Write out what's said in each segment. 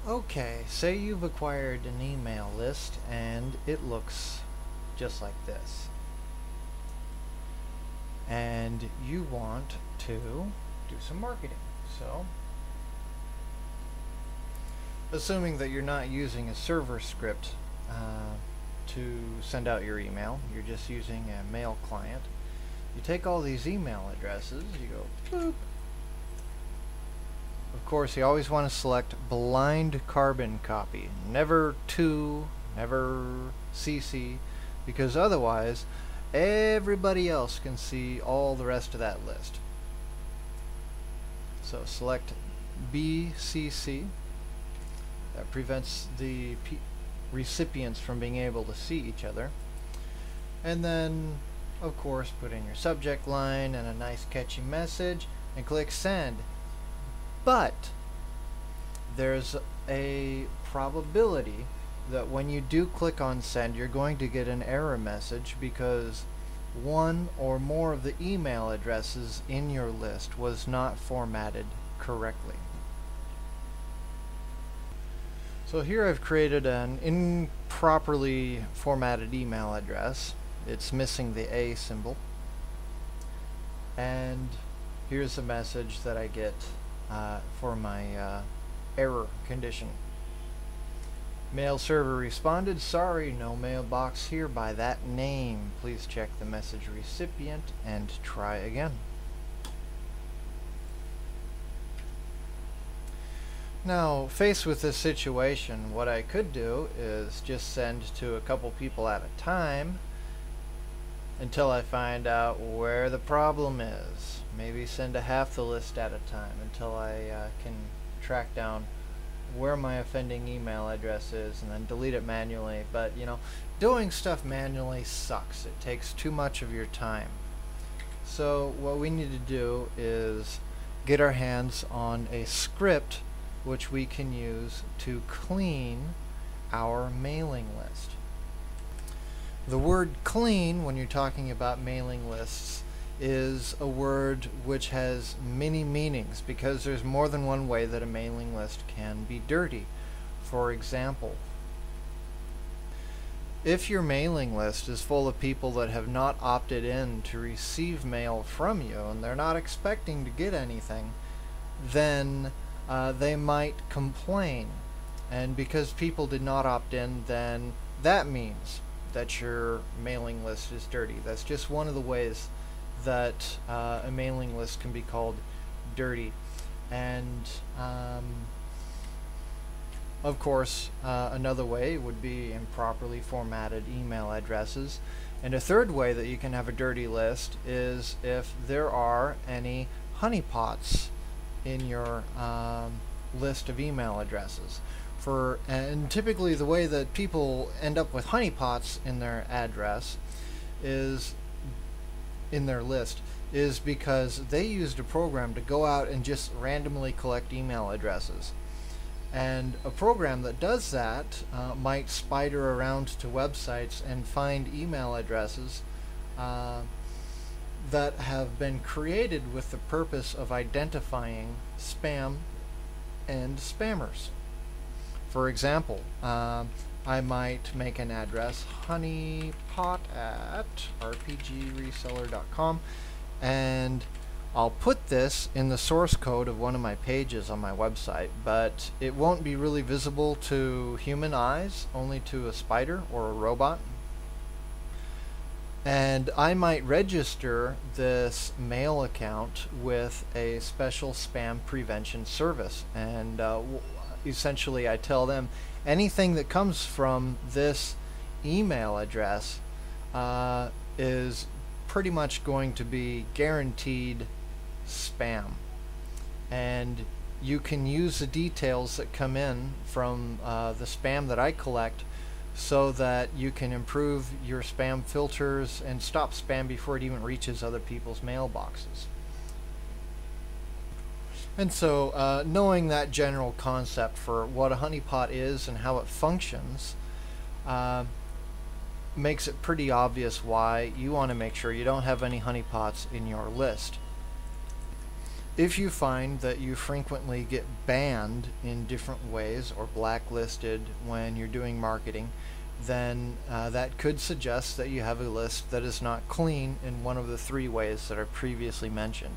Okay, say you've acquired an email list and it looks just like this. And you want to do some marketing. So, assuming that you're not using a server script to send out your email, you're just using a mail client, you take all these email addresses, you go boop. Of course, you always want to select blind carbon copy, never to, never CC, because otherwise everybody else can see all the rest of that list. So select BCC. That prevents the recipients from being able to see each other. And then, of course, put in your subject line and a nice catchy message and click send. But there's a probability that when you do click on send, you're going to get an error message because one or more of the email addresses in your list was not formatted correctly. So here I've created an improperly formatted email address. It's missing the A symbol. And here's a message that I get for my error condition. Mail server responded, sorry, no mailbox here by that name. Please check the message recipient and try again. Now, faced with this situation, what I could do is just send to a couple people at a time until I find out where the problem is. Maybe send to half the list at a time until I can track down where my offending email address is and then delete it manually. But, you know, doing stuff manually sucks. It takes too much of your time. So what we need to do is get our hands on a script which we can use to clean our mailing list. The word clean, when you're talking about mailing lists, is a word which has many meanings because there's more than one way that a mailing list can be dirty. For example, if your mailing list is full of people that have not opted in to receive mail from you and they're not expecting to get anything, then they might complain. And because people did not opt in, then that means that your mailing list is dirty. That's just one of the ways that a mailing list can be called dirty. And of course, another way would be improperly formatted email addresses. And a third way that you can have a dirty list is if there are any honeypots in your list of email addresses. And typically the way that people end up with honeypots in their address is in their list is because they used a program to go out and just randomly collect email addresses. And a program that does that might spider around to websites and find email addresses that have been created with the purpose of identifying spam and spammers. For example, I might make an address honeypot@rpgreseller.com, and I'll put this in the source code of one of my pages on my website, but it won't be really visible to human eyes, only to a spider or a robot. And I might register this mail account with a special spam prevention service, and essentially I tell them anything that comes from this email address is pretty much going to be guaranteed spam, and you can use the details that come in from the spam that I collect so that you can improve your spam filters and stop spam before it even reaches other people's mailboxes. And so knowing that general concept for what a honeypot is and how it functions makes it pretty obvious why you want to make sure you don't have any honeypots in your list. If you find that you frequently get banned in different ways or blacklisted when you're doing marketing, then that could suggest that you have a list that is not clean in one of the three ways that I previously mentioned.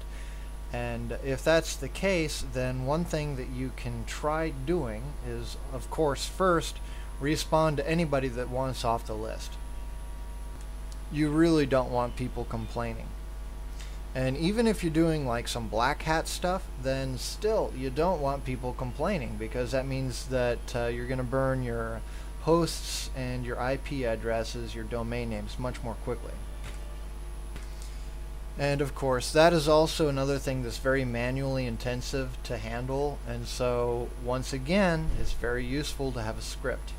And if that's the case, then one thing that you can try doing is, of course, first respond to anybody that wants off the list. You really don't want people complaining. And even if you're doing like some black hat stuff, then still you don't want people complaining, because that means that you're going to burn your hosts and your IP addresses, your domain names, much more quickly. And of course, that is also another thing that's very manually intensive to handle, and so once again, it's very useful to have a script.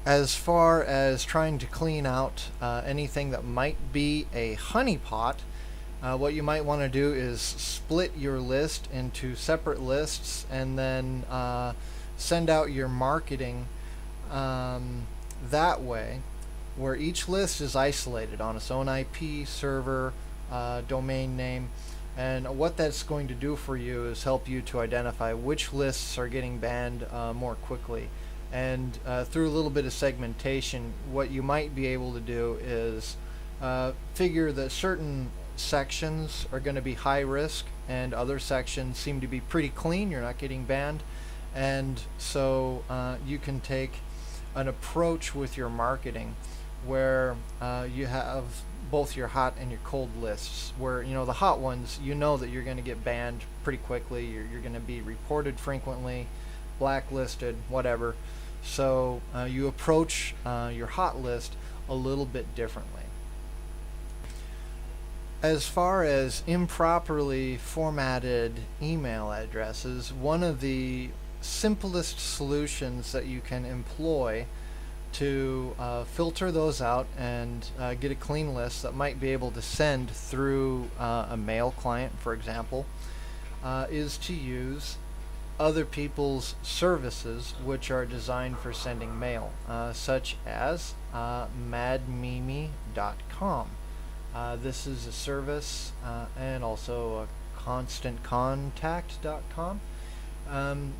As far as trying to clean out anything that might be a honeypot, what you might want to do is split your list into separate lists and then send out your marketing that way, where each list is isolated on its own IP, server, domain name. And what that's going to do for you is help you to identify which lists are getting banned more quickly. And through a little bit of segmentation, what you might be able to do is figure that certain sections are going to be high risk and other sections seem to be pretty clean, you're not getting banned. And so you can take an approach with your marketing where you have both your hot and your cold lists, where the hot ones, that you're going to get banned pretty quickly, you're going to be reported frequently, blacklisted, whatever. So you approach your hot list a little bit differently. As far as improperly formatted email addresses, one of the simplest solutions that you can employ to filter those out and get a clean list that might be able to send through a mail client, for example, is to use other people's services which are designed for sending mail, such as madmimi.com. This is a service, and also constantcontact.com.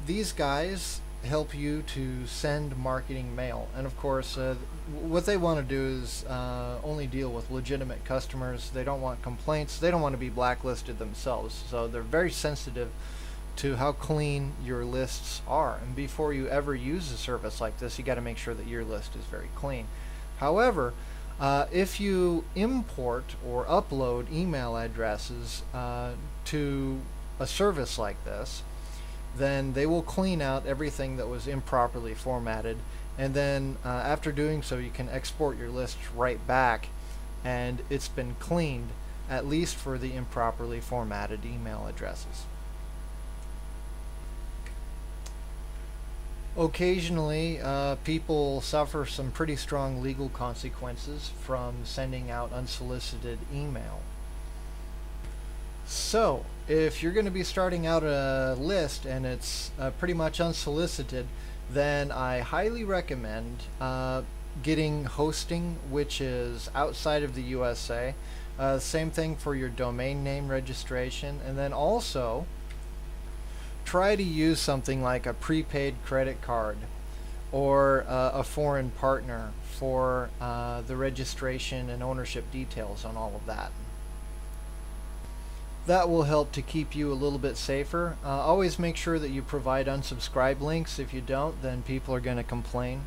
These guys help you to send marketing mail, and of course what they want to do is only deal with legitimate customers. They don't want complaints, they don't want to be blacklisted themselves, so they're very sensitive to how clean your lists are. And before you ever use a service like this, you got to make sure that your list is very clean. However, if you import or upload email addresses to a service like this, then they will clean out everything that was improperly formatted, and then after doing so, you can export your list right back, and it's been cleaned, at least for the improperly formatted email addresses. Occasionally, people suffer some pretty strong legal consequences from sending out unsolicited email. So, if you're going to be starting out a list and it's pretty much unsolicited, then I highly recommend getting hosting which is outside of the USA. Same thing for your domain name registration, and then also try to use something like a prepaid credit card or a foreign partner for the registration and ownership details on all of that. That will help to keep you a little bit safer. Always make sure that you provide unsubscribe links. If you don't, then people are going to complain.